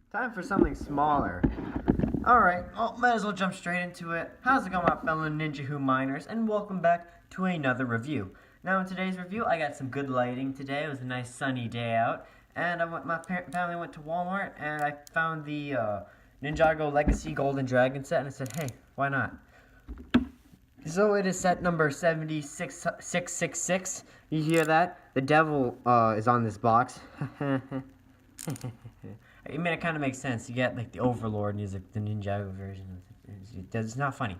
Time for something smaller. Alright, well, might as well jump straight into it. How's it going, my fellow Ninjago miners, and welcome back to another review. Now, in today's review, I got some good lighting today. It was a nice sunny day out, and my family went to Walmart, and I found the Ninjago Legacy Golden Dragon set, and I said, hey, why not? So it is set number 76666. You hear that? The devil is on this box. I mean, it kind of makes sense. You get like the Overlord music, the Ninjago version. It's not funny.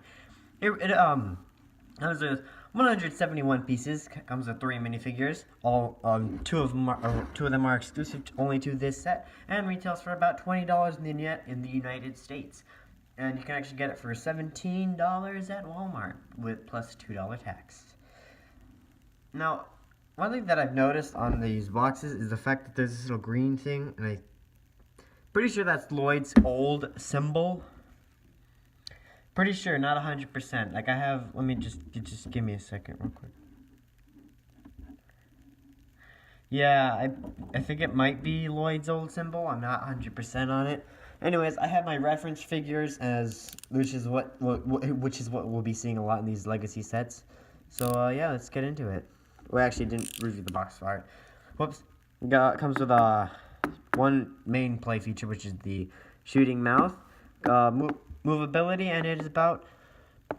Comes with 171 pieces. Comes with 3 minifigures. All two of them are exclusive only to this set, and retails for about $20 in the United States. And you can actually get it for $17 at Walmart with plus $2 tax. Now, one thing that I've noticed on these boxes is the fact that there's this little green thing, and I'm pretty sure that's Lloyd's old symbol. Pretty sure, not 100%. Like I have, let me just give me a second real quick. Yeah, I think it might be Lloyd's old symbol. I'm not 100% on it. Anyways, I have my reference figures which is what we'll be seeing a lot in these legacy sets. So yeah, let's get into it. We actually didn't review the box art. Whoops. Comes with one main play feature, which is the shooting mouth, movability, and it is about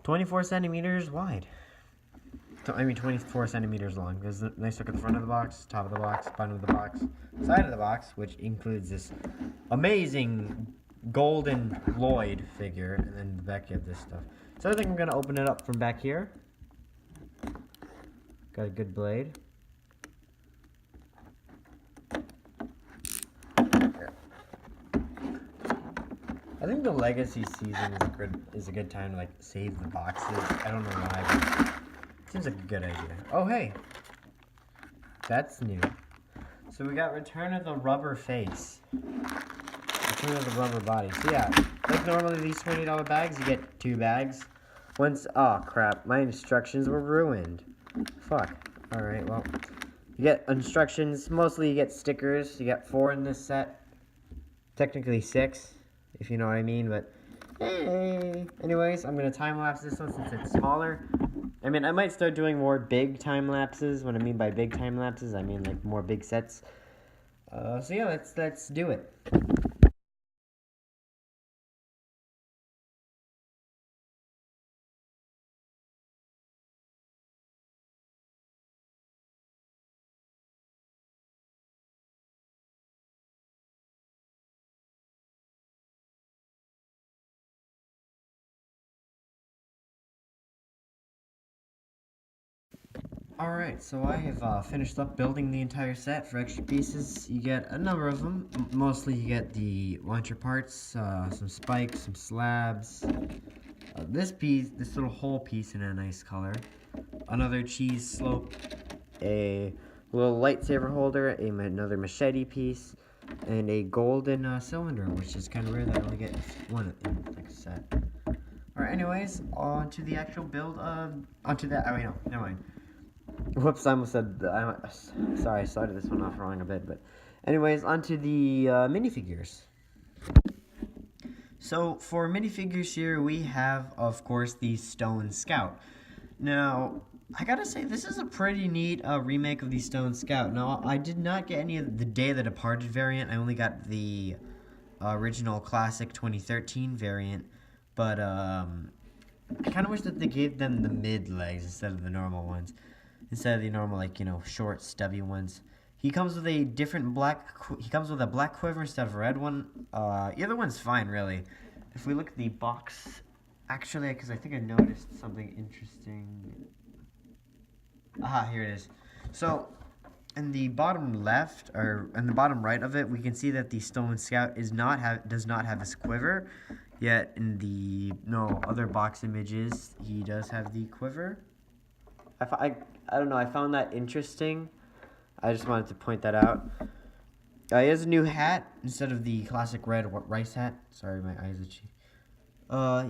24 centimeters wide. I mean 24 centimeters long. There's a nice look at the front of the box, top of the box, bottom of the box, side of the box, which includes this amazing golden Lloyd figure, and then the back you have this stuff. So I think I'm going to open it up from back here. Got a good blade. I think the legacy season is a good time to like save the boxes. I don't know why, but seems like a good idea. Oh, hey. That's new. So we got Return of the Rubber Face. Return of the Rubber Body. So yeah, like normally these $20 bags, you get 2 bags. Oh crap, my instructions were ruined. Fuck. Alright, well. You get instructions, mostly you get stickers. You get 4 in this set. Technically 6, if you know what I mean, but hey. Anyways, I'm going to time-lapse this one since it's smaller. I mean, I might start doing more big time lapses. What I mean by big time lapses, I mean like more big sets. So yeah, let's do it. Alright, so I have finished up building the entire set. For extra pieces, you get a number of them. Mostly you get the launcher parts, some spikes, some slabs. This little whole piece in a nice color. Another cheese slope. A little lightsaber holder, another machete piece, and a golden cylinder, which is kind of rare that I only get one in like a set. Alright, anyways, on to the actual build. Onto that. Oh, wait, no, never mind. Whoops, I almost said, sorry, I started this one off wrong a bit, but anyways, onto the minifigures. So, for minifigures here, we have, of course, the Stone Scout. Now, I gotta say, this is a pretty neat remake of the Stone Scout. Now, I did not get any of the Day of the Departed variant. I only got the original classic 2013 variant, but I kind of wish that they gave them the mid legs instead of the normal ones. Instead of the normal, like, you know, short, stubby ones. He comes with a different he comes with a black quiver instead of a red one. The other one's fine, really. If we look at the box, actually, because I think I noticed something interesting. Aha, here it is. So, in the bottom left, or in the bottom right of it, we can see that the Stone Scout does not have his quiver. Yet, in the other box images, he does have the quiver. I don't know, I found that interesting. I just wanted to point that out. He has a new hat instead of the classic red rice hat. Sorry, my eyes itchy.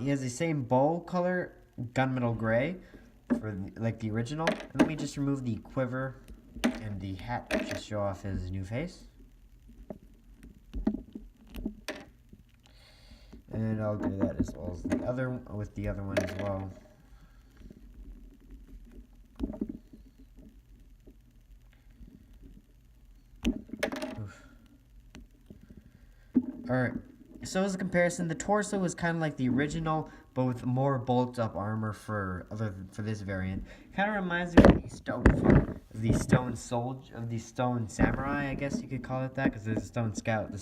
He has the same bow color, gunmetal gray, for like the original. And let me just remove the quiver and the hat to show off his new face. And I'll do that as well as the other with the other one as well. Alright, so as a comparison, the torso is kind of like the original, but with more bulked up armor for this variant. Kind of reminds me of the stone samurai, I guess you could call it that, because there's the stone scout, the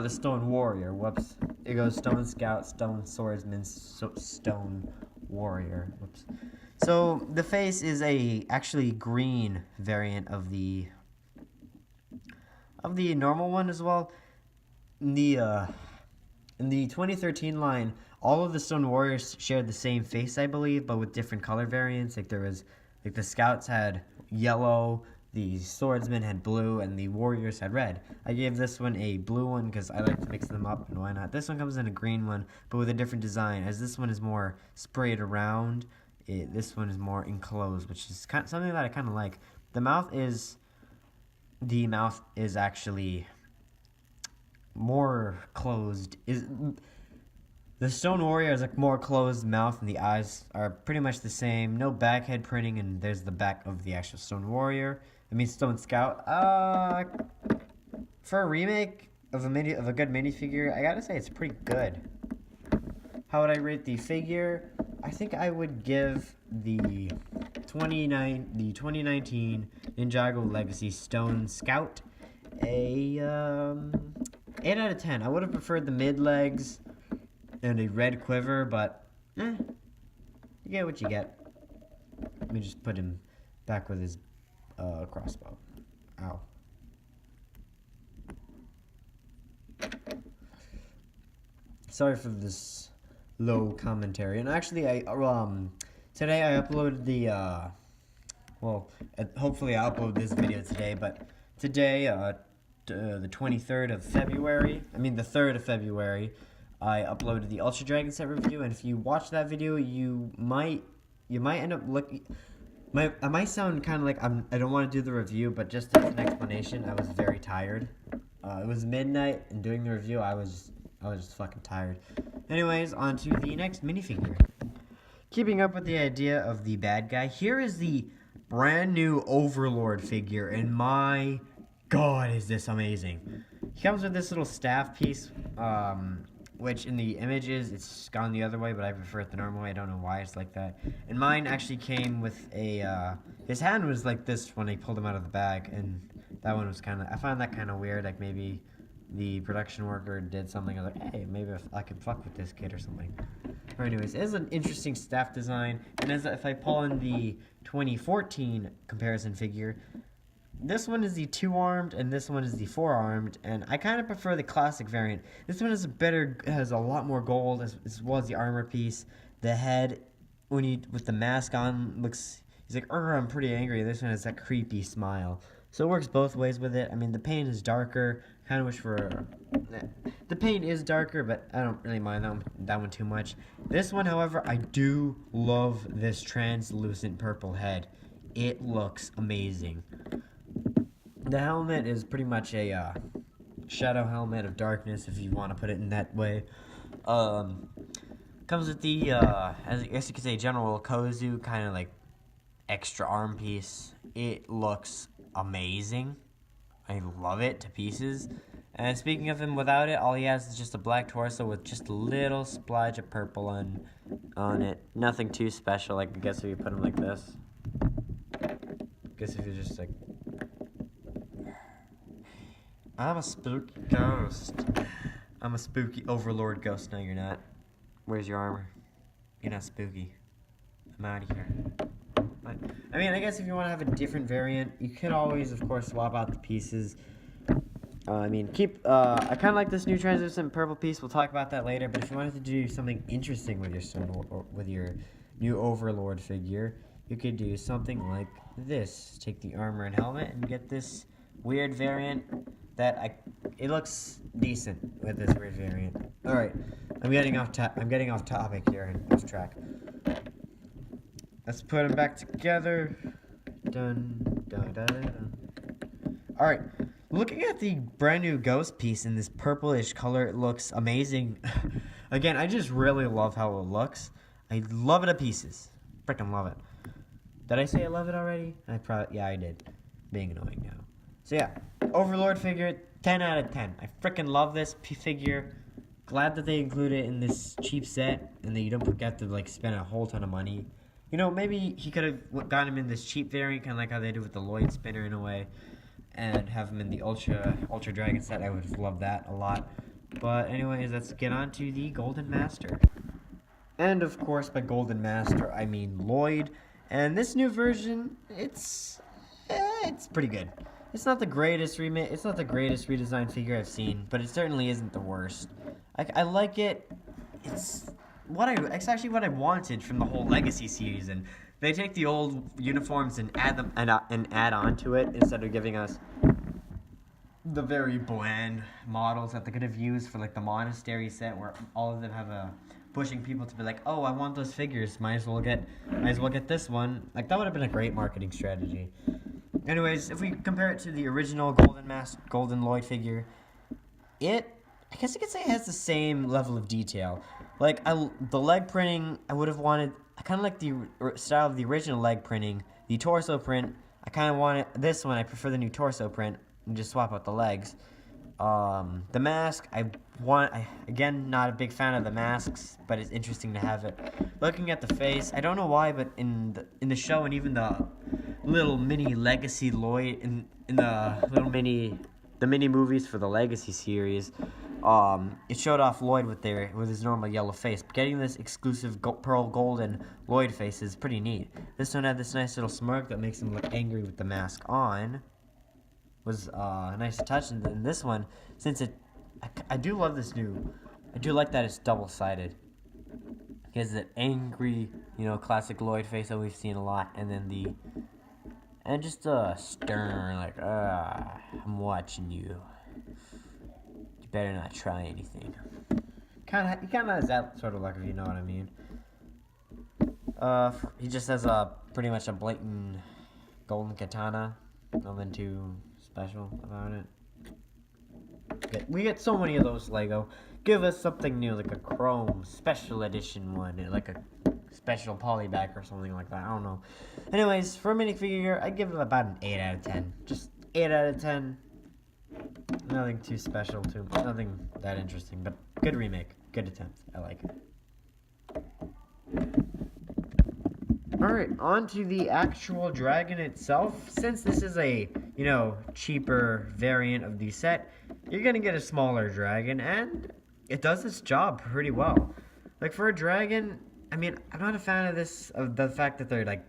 stone warrior. Whoops, it goes stone scout, stone swordsman, stone warrior. Whoops. So the face is actually green variant of the normal one as well. In the 2013 line, all of the Stone Warriors shared the same face, I believe, but with different color variants. Like the Scouts had yellow, the Swordsmen had blue, and the Warriors had red. I gave this one a blue one because I like to mix them up, and why not? This one comes in a green one, but with a different design. As this one is more sprayed around, this one is more enclosed, which is something that I kind of like. The mouth is actually more closed. The Stone Warrior has a more closed mouth, and the eyes are pretty much the same. No backhead printing, and there's the back of the actual Stone Warrior. Stone Scout. For a remake of a good minifigure, I gotta say it's pretty good. How would I rate the figure? I think I would give the 2019 Ninjago Legacy Stone Scout a 8 out of 10. I would have preferred the mid legs and a red quiver, but you get what you get. Let me just put him back with his crossbow. Ow. Sorry for this low commentary. And actually, today I uploaded the hopefully I'll upload this video today, but today, the 23rd of February, the 3rd of February, I uploaded the Ultra Dragon set review, and if you watch that video, you might end up looking. I might sound kind of like I don't want to do the review, but just as an explanation, I was very tired. It was midnight, and doing the review, I was just fucking tired. Anyways, on to the next minifigure. Keeping up with the idea of the bad guy, here is the brand new Overlord figure, and my god, is this amazing. He comes with this little staff piece, which in the images, it's gone the other way, but I prefer it the normal way. I don't know why it's like that. And mine actually came with his hand was like this when I pulled him out of the bag, and that one was I found that kind of weird, like maybe the production worker did something. I was like, hey, maybe if I could fuck with this kid or something. But anyways, it is an interesting staff design, and if I pull in the 2014 comparison figure, this one is the 2-armed, and this one is the 4-armed, and I kind of prefer the classic variant. This one has a lot more gold, as well as the armor piece. The head, with the mask on, he's like, I'm pretty angry. This one has that creepy smile. So it works both ways with it. The paint is darker. Kind of wish the paint is darker, but I don't really mind that one too much. This one, however, I do love this translucent purple head. It looks amazing. The helmet is pretty much a shadow helmet of darkness, if you want to put it in that way. Comes with the, as I guess you could say, General Kozu, kind of like extra arm piece. It looks amazing. I love it to pieces. And speaking of him, without it, all he has is just a black torso with just a little splodge of purple on it. Nothing too special. Like, I guess if you put him like this. I guess if you're just like, I'm a spooky ghost. I'm a spooky Overlord ghost. No, you're not. Where's your armor? You're not spooky. I'm out of here. But, I guess if you want to have a different variant, you could always, of course, swap out the pieces. I kind of like this new translucent purple piece. We'll talk about that later. But if you wanted to do something interesting with your new Overlord figure, you could do something like this. Take the armor and helmet and get this weird variant it looks decent with this weird variant. All right, I'm getting off topic here and off track. Let's put them back together. Dun, dun, dun, dun. All right, Looking at the brand new ghost piece in this purplish color, it looks amazing. Again, I just really love how it looks. I love it to pieces. Freaking love it. Did I say I love it already? Yeah, I did. Being annoying now. So yeah, Overlord figure, 10 out of 10. I freaking love this figure. Glad that they include it in this cheap set, and that you don't have to like spend a whole ton of money. You know, maybe he could have gotten him in this cheap variant, kind of like how they do with the Lloyd spinner in a way, and have him in the Ultra Dragon set. I would have loved that a lot. But anyways, let's get on to the Golden Master. And of course, by Golden Master, I mean Lloyd. And this new version, it's pretty good. It's not the greatest remake. It's not the greatest redesigned figure I've seen, but it certainly isn't the worst. I like it. It's actually what I wanted from the whole Legacy series, and they take the old uniforms and add them and add on to it instead of giving us the very bland models that they could have used for like the Monastery set, where all of them have a pushing people to be like, oh, I want those figures. Might as well get this one. Like that would have been a great marketing strategy. Anyways, if we compare it to the original Golden Lloyd figure, I guess you could say it has the same level of detail. Like the leg printing, I kind of like the style of the original leg printing. The torso print, I kind of want it. This one, I prefer the new torso print, and just swap out the legs. The mask, again, not a big fan of the masks, but it's interesting to have it. Looking at the face, I don't know why, but in the show and even the little mini Legacy Lloyd in the mini movies for the Legacy series, it showed off Lloyd with his normal yellow face. But getting this exclusive pearl golden Lloyd face is pretty neat. This one had this nice little smirk that makes him look angry with the mask on. Was nice to touch, and then this one, since I do love this I do like that it's double-sided. It has that angry, classic Lloyd face that we've seen a lot, and then just a stern, like, I'm watching you. You better not try anything. He kind of has that sort of look, if you know what I mean. He just has pretty much a blatant golden katana. Nothing too special about it. We get so many of those Lego. Give us something new, like a chrome special edition one, like a special polyback or something like that. I don't know. Anyways, for a minifigure, I give it about an 8 out of 10. Just 8 out of 10. Nothing too special, nothing that interesting, but good remake, good attempt. I like it. Alright, on to the actual dragon itself. Since this is a, cheaper variant of the set, you're gonna get a smaller dragon, and it does its job pretty well. Like, for a dragon, I'm not a fan of the fact that they're,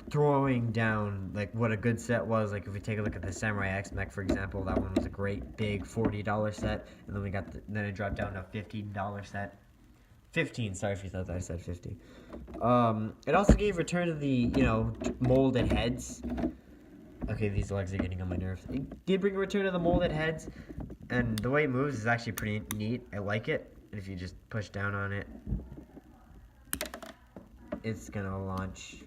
throwing down, what a good set was. Like, if we take a look at the Samurai X-Mech, for example, that one was a great, big $40 set, and then then it dropped down to a $15 set. 15, sorry if you thought that I said 50. It also gave return to the, molded heads. Okay, these legs are getting on my nerves. It did bring a return to the molded heads, and the way it moves is actually pretty neat. I like it. And if you just push down on it, it's gonna launch.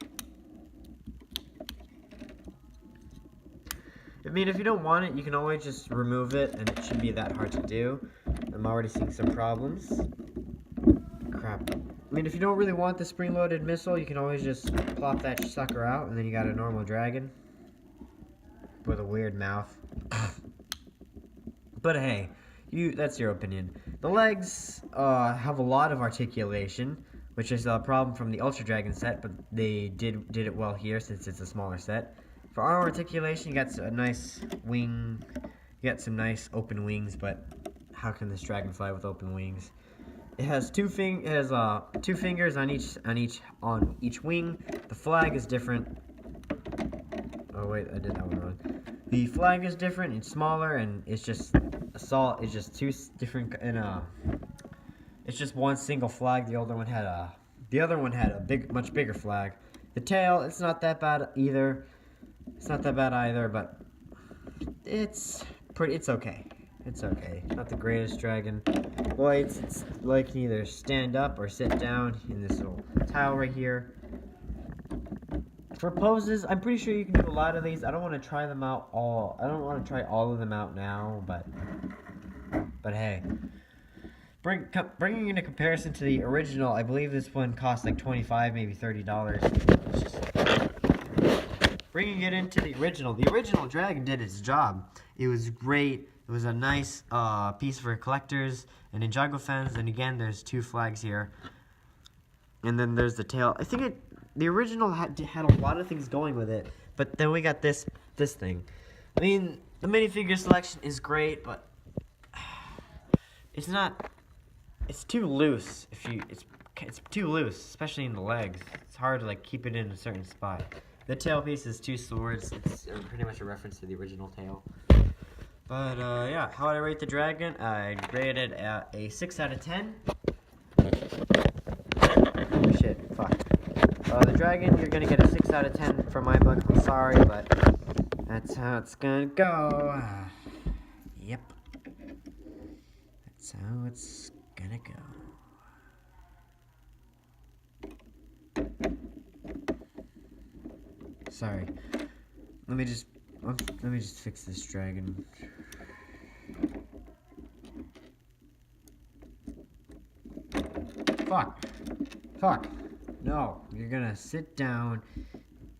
If you don't want it, you can always just remove it, and it shouldn't be that hard to do. I'm already seeing some problems. Crap. If you don't really want the spring-loaded missile, you can always just plop that sucker out, and then you got a normal dragon with a weird mouth. But hey, that's your opinion. The legs have a lot of articulation, which is a problem from the Ultra Dragon set, but they did it well here since it's a smaller set. For arm articulation, you got a nice wing. You got some nice open wings, but how can this dragon fly with open wings? It has two fingers on each wing. The flag is different. Oh wait, I did that one wrong. The flag is different. It's smaller, and it's just It's just two different. It's just one single flag. The other one had a much bigger flag. The tail, it's not that bad either. But it's okay. It's okay. Not the greatest dragon. Lloyd's, it's can either stand up or sit down in this little tile right here. For poses, I'm pretty sure you can do a lot of these. I don't want to try them out all. I don't want to try all of them out now, but hey. Bringing in a comparison to the original, I believe this one cost like $25, maybe $30. Bringing it into the original Dragon did its job. It was great. It was a nice piece for collectors and Ninjago fans. And again, there's 2 flags here. And then there's the tail. I think the original had a lot of things going with it, but then we got this thing. I mean, the minifigure selection is great, but it's not. It's too loose. It's too loose, especially in the legs. It's hard to like keep it in a certain spot. The tail piece is 2 swords. It's pretty much a reference to the original tail. But yeah, how would I rate the dragon? I'd rate it at a 6 out of 10. Oh shit, fuck. The dragon, you're gonna get a 6 out of 10 for my book. I'm sorry, but that's how it's gonna go. Yep. That's how it's gonna go. Sorry. Let me just fix this dragon. Fuck. No, you're gonna sit down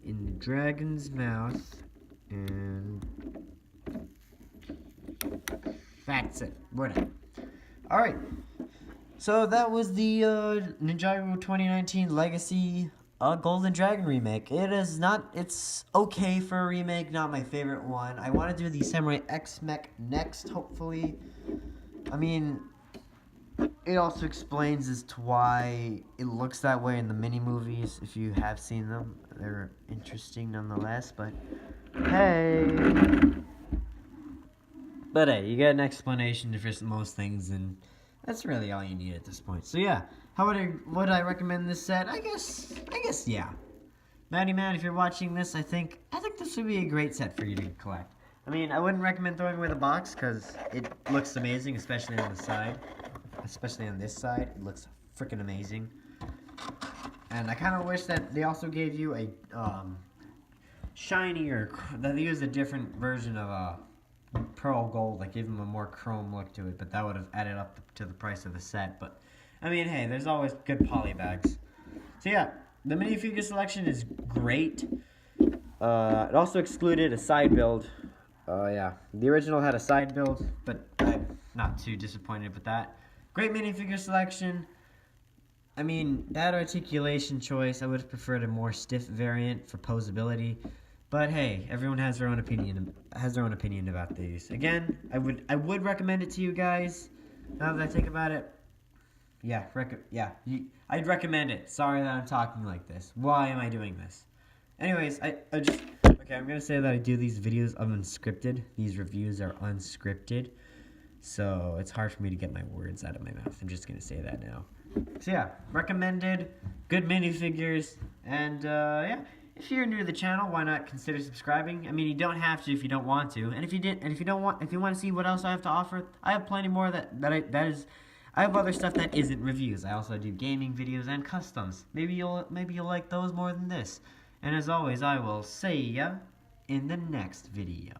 in the dragon's mouth and that's it. Whatever. Alright. So that was the Ninjago 2019 Legacy Golden Dragon remake. It's okay for a remake, not my favorite one. I want to do the Samurai X Mech next, hopefully. I mean, it also explains as to why it looks that way in the mini-movies, if you have seen them. They're interesting nonetheless, but hey. But hey, you get an explanation for most things, and that's really all you need at this point. So yeah, how would I recommend this set? I guess yeah. Matty Man, if you're watching this, I think this would be a great set for you to collect. I mean, I wouldn't recommend throwing away the box because it looks amazing, especially on the side. Especially on this side, it looks freaking amazing. And I kind of wish that they also gave you a shinier, that they used a different version of pearl gold, like give them a more chrome look to it, but that would have added up to the price of the set. But I mean, hey, there's always good poly bags. So yeah, the minifigure selection is great. It also excluded a side build. Yeah, the original had a side build, but I'm not too disappointed with that. Great minifigure selection. I mean, bad articulation choice. I would have preferred a more stiff variant for posability. But hey, everyone has their own opinion. About these. Again, I would recommend it to you guys. Now that I think about it, yeah, I'd recommend it. Sorry that I'm talking like this. Why am I doing this? Anyways, okay, I'm gonna say that I do these videos unscripted. These reviews are unscripted. So it's hard for me to get my words out of my mouth. I'm just going to say that now. So yeah, recommended, good minifigures, and yeah, if you're new to the channel, why not consider subscribing? I mean, you don't have to if you don't want to. And if you want to see what else I have to offer, I have plenty more I have other stuff that isn't reviews. I also do gaming videos and customs. Maybe you'll like those more than this. And as always, I will see ya in the next video.